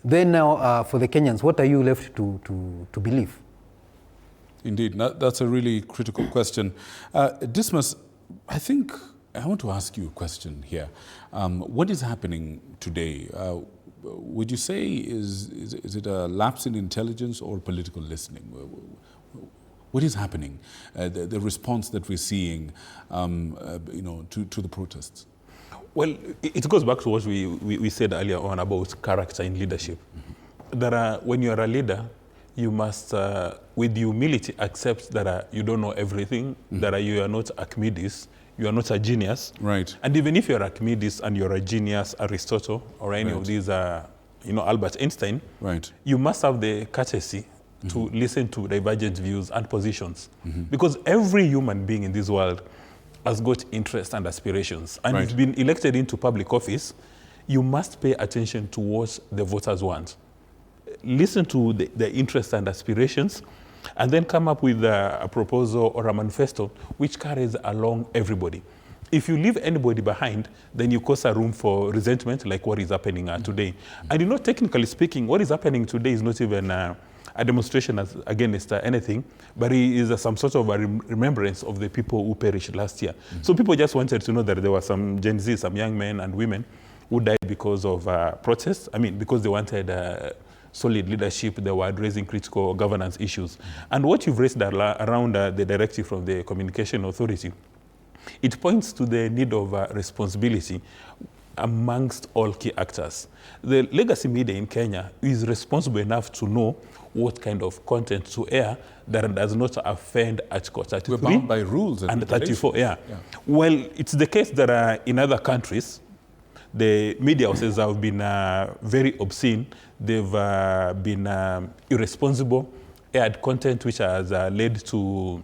Then now, for the Kenyans, what are you left to believe? Indeed, that's a really critical question. Dismus, I think I want to ask you a question here. What is happening today? Would you say is it a lapse in intelligence or political listening? What is happening? The response that we're seeing, to the protests. Well, it goes back to what we said earlier on about character in leadership. Mm-hmm. That when you are a leader, you must, with humility, accept that you don't know everything, mm-hmm. that you are not Archimedes, you are not a genius. Right. And even if you're Archimedes and you're a genius, Aristotle, or any of these, Albert Einstein, right. you must have the courtesy mm-hmm. to listen to divergent views and positions. Mm-hmm. Because every human being in this world has got interests and aspirations. And right. you've been elected into public office, you must pay attention to what the voters want. Listen to the interests and aspirations, and then come up with a proposal or a manifesto which carries along everybody. If you leave anybody behind, then you cause a room for resentment, like what is happening today. And technically speaking, what is happening today is not even a demonstration against anything, but it is some sort of a remembrance of the people who perished last year. Mm-hmm. So people just wanted to know that there were some Gen Z, some young men and women who died because of protests. Because they wanted solid leadership, they were addressing critical governance issues. Mm-hmm. And what you've raised around the directive from the Communication Authority, it points to the need of responsibility amongst all key actors. The legacy media in Kenya is responsible enough to know what kind of content to air that does not offend Article 33. We're bound by rules and 34. Yeah. Well, it's the case that in other countries, the media houses have been very obscene. They've been irresponsible, aired content which has led to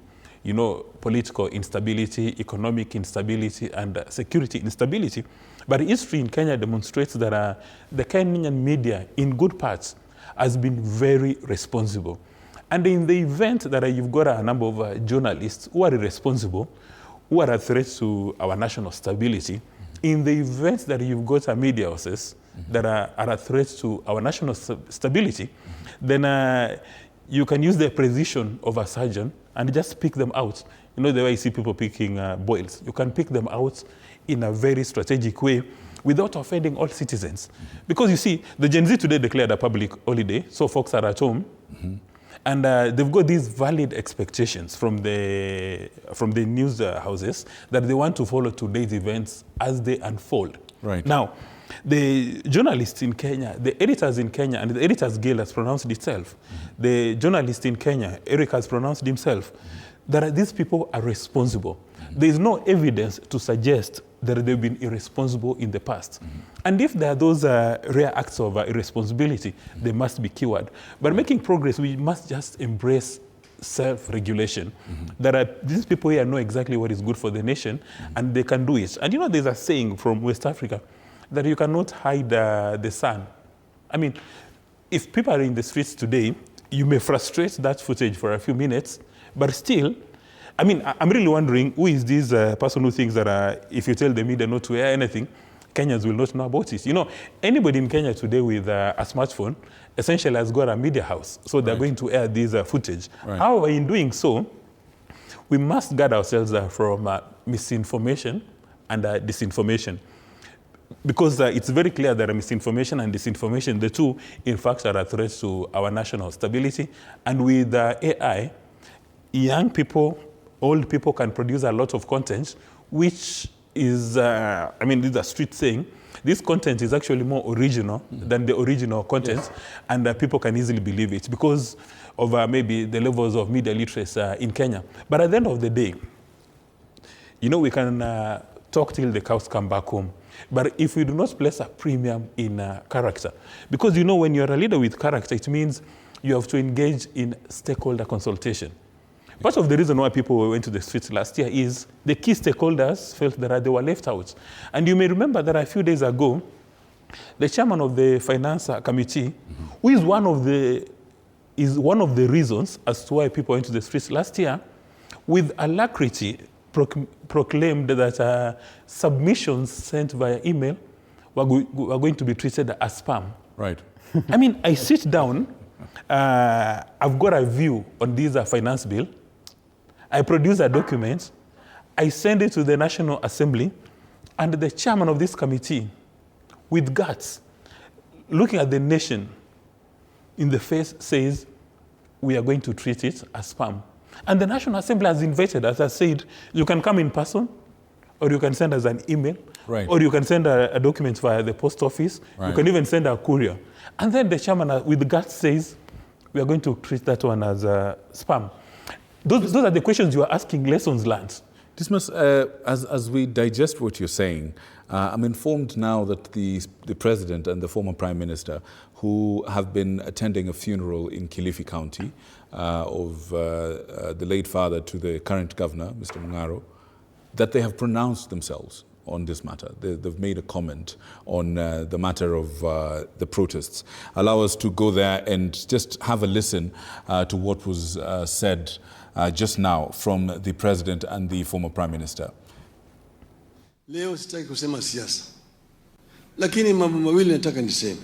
political instability, economic instability, and security instability. But history in Kenya demonstrates that the Kenyan media, in good parts, has been very responsible. And in the event that you've got a number of journalists who are irresponsible, who are a threat to our national stability, in the event that you've got a media houses that are a threat to our national stability, then you can use the precision of a surgeon and just pick them out. The way you see people picking boils. You can pick them out in a very strategic way without offending all citizens. Because you see, the Gen Z today declared a public holiday, so folks are at home. Mm-hmm. And they've got these valid expectations from the news houses that they want to follow today's events as they unfold. Right. Now, the journalists in Kenya, the editors in Kenya, and the Editors Guild has pronounced itself. Mm-hmm. The journalist in Kenya, Eric, has pronounced himself, that these people are responsible. Mm-hmm. There is no evidence to suggest that they've been irresponsible in the past. Mm-hmm. And if there are those rare acts of irresponsibility, they must be cured. But making progress, we must just embrace self-regulation. Mm-hmm. That these people here know exactly what is good for the nation, and they can do it. And there's a saying from West Africa that you cannot hide the sun. If people are in the streets today, you may frustrate that footage for a few minutes, but still, I'm really wondering who is this person who thinks that if you tell the media not to air anything, Kenyans will not know about it. Anybody in Kenya today with a smartphone essentially has got a media house, so they're going to air this footage. Right. However, in doing so, we must guard ourselves from misinformation and disinformation. Because it's very clear that misinformation and disinformation, the two, in fact, are a threat to our national stability. And with AI, young people, old people can produce a lot of content, which is, this is a street saying, this content is actually more original than the original content, yes. And people can easily believe it because of maybe the levels of media literacy in Kenya. But at the end of the day, we can talk till the cows come back home. But if we do not place a premium in character, because when you're a leader with character, it means you have to engage in stakeholder consultation. Part of the reason why people went to the streets last year is the key stakeholders felt that they were left out. And you may remember that a few days ago, the chairman of the finance committee, mm-hmm. who is one of the reasons as to why people went to the streets last year, with alacrity proclaimed that submissions sent via email were going to be treated as spam. Right. I mean, I sit down, I've got a view on this finance bill. I produce a document, I send it to the National Assembly, and the chairman of this committee, with guts, looking at the nation in the face, says, we are going to treat it as spam. And the National Assembly has invited us, has said, you can come in person, or you can send us an email, right, or you can send a document via the post office, right, you can even send a courier. And then the chairman, with guts, says, we are going to treat that one as spam. Those are the questions you are asking, lessons learned. Dismus, as we digest what you're saying, I'm informed now that the President and the former Prime Minister, who have been attending a funeral in Kilifi County of the late father to the current governor, Mr. Mungaro, that they have pronounced themselves on this matter. They've made a comment on the matter of the protests. Allow us to go there and just have a listen to what was said just now from the President and the former Prime Minister. Leo sitaki kusema siasa, lakini mambo mawili nataka niseme.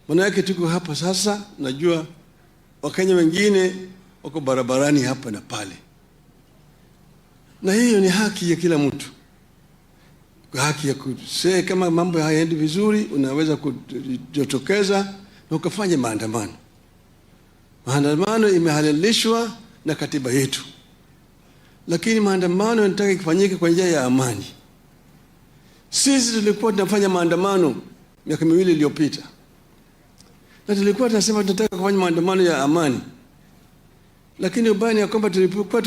Maana yake tuko hapa sasa, najua Wakenya wengine wako barabarani hapa na pale, na hiyo ni haki ya kila mtu. Haki ya kusema kama mambo hayaendi vizuri, unaweza kujitokeza na ukafanya maandamano. Maandamano imehalalishwa na katiba yetu, lakini maandamano yanataka kufanyika kwa njia ya amani. Sisi tulikuwa tunafanya maandamano miaka miwili iliyopita, na tulikuwa tunasema tunataka kufanya maandamano ya amani, lakini ubaya ni kwamba tulipokuwa